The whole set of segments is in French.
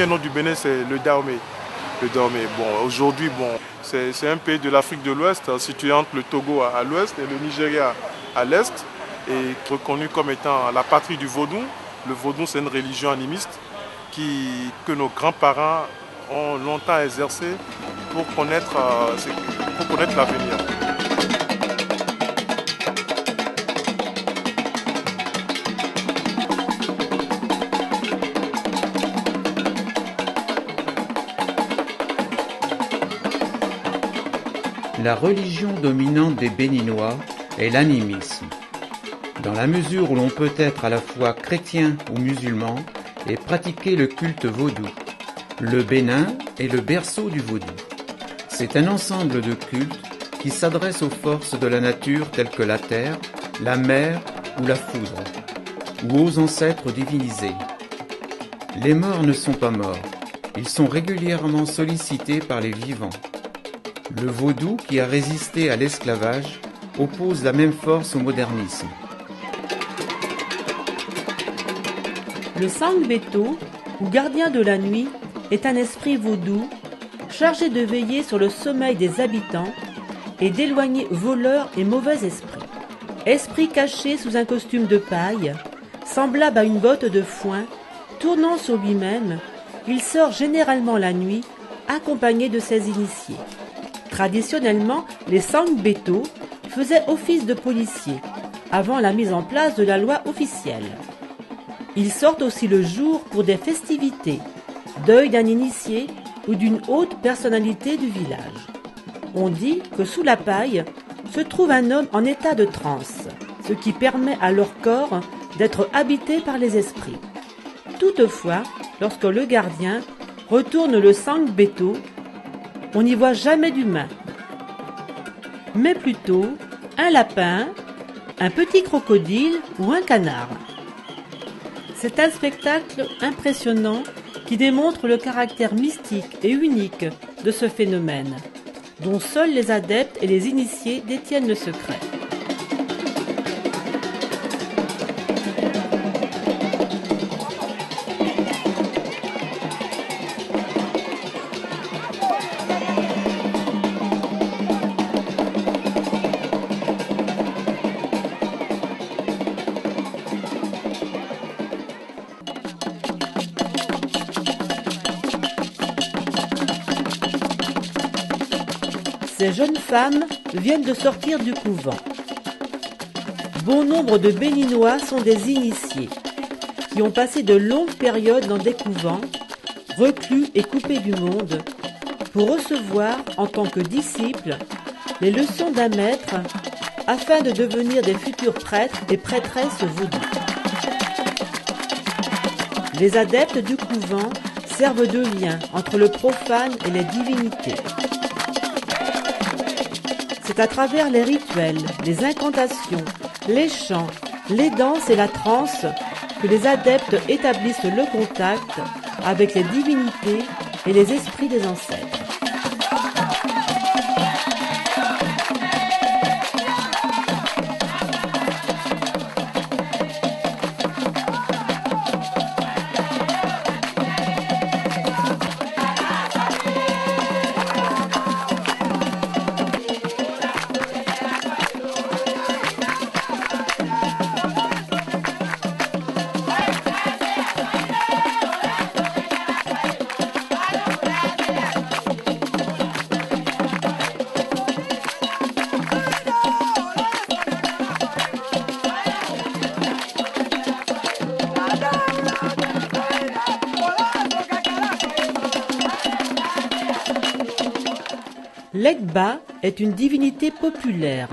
premier nom du Bénin, c'est le Dahomey. Le Dahomey. Bon, aujourd'hui, c'est un pays de l'Afrique de l'Ouest, situé entre le Togo à l'ouest et le Nigeria à l'est, et reconnu comme étant la patrie du vaudou. Le vaudou, c'est une religion animiste que nos grands-parents ont longtemps exercée pour connaître l'avenir. La religion dominante des Béninois est l'animisme. Dans la mesure où l'on peut être à la fois chrétien ou musulman et pratiquer le culte vaudou, le Bénin est le berceau du vaudou. C'est un ensemble de cultes qui s'adresse aux forces de la nature telles que la terre, la mer ou la foudre, ou aux ancêtres divinisés. Les morts ne sont pas morts, ils sont régulièrement sollicités par les vivants. Le vaudou, qui a résisté à l'esclavage, oppose la même force au modernisme. Le Sangbeto, ou gardien de la nuit, est un esprit vaudou chargé de veiller sur le sommeil des habitants et d'éloigner voleurs et mauvais esprits. Esprit caché sous un costume de paille, semblable à une botte de foin, tournant sur lui-même, il sort généralement la nuit, accompagné de ses initiés. Traditionnellement, les Sangbeto faisaient office de policiers, avant la mise en place de la loi officielle. Ils sortent aussi le jour pour des festivités, deuil d'un initié ou d'une haute personnalité du village. On dit que sous la paille se trouve un homme en état de transe, ce qui permet à leur corps d'être habité par les esprits. Toutefois, lorsque le gardien retourne le Sangbeto, on n'y voit jamais d'humain, mais plutôt un lapin, un petit crocodile ou un canard. C'est un spectacle impressionnant qui démontre le caractère mystique et unique de ce phénomène, dont seuls les adeptes et les initiés détiennent le secret. Ces jeunes femmes viennent de sortir du couvent. Bon nombre de Béninois sont des initiés, qui ont passé de longues périodes dans des couvents, reclus et coupés du monde, pour recevoir, en tant que disciples, les leçons d'un maître, afin de devenir des futurs prêtres et prêtresses vaudou. Les adeptes du couvent servent de lien entre le profane et les divinités. C'est à travers les rituels, les incantations, les chants, les danses et la transe que les adeptes établissent le contact avec les divinités et les esprits des ancêtres. Legba est une divinité populaire.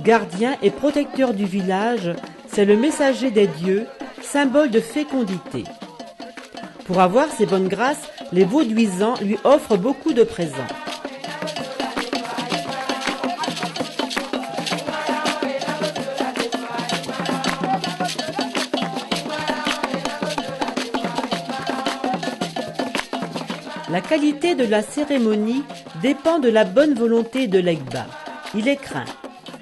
Gardien et protecteur du village, c'est le messager des dieux, symbole de fécondité. Pour avoir ses bonnes grâces, les Vauduisans lui offrent beaucoup de présents. La qualité de la cérémonie dépend de la bonne volonté de Legba. Il est craint,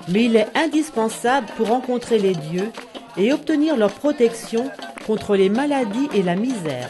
mais il est indispensable pour rencontrer les dieux et obtenir leur protection contre les maladies et la misère.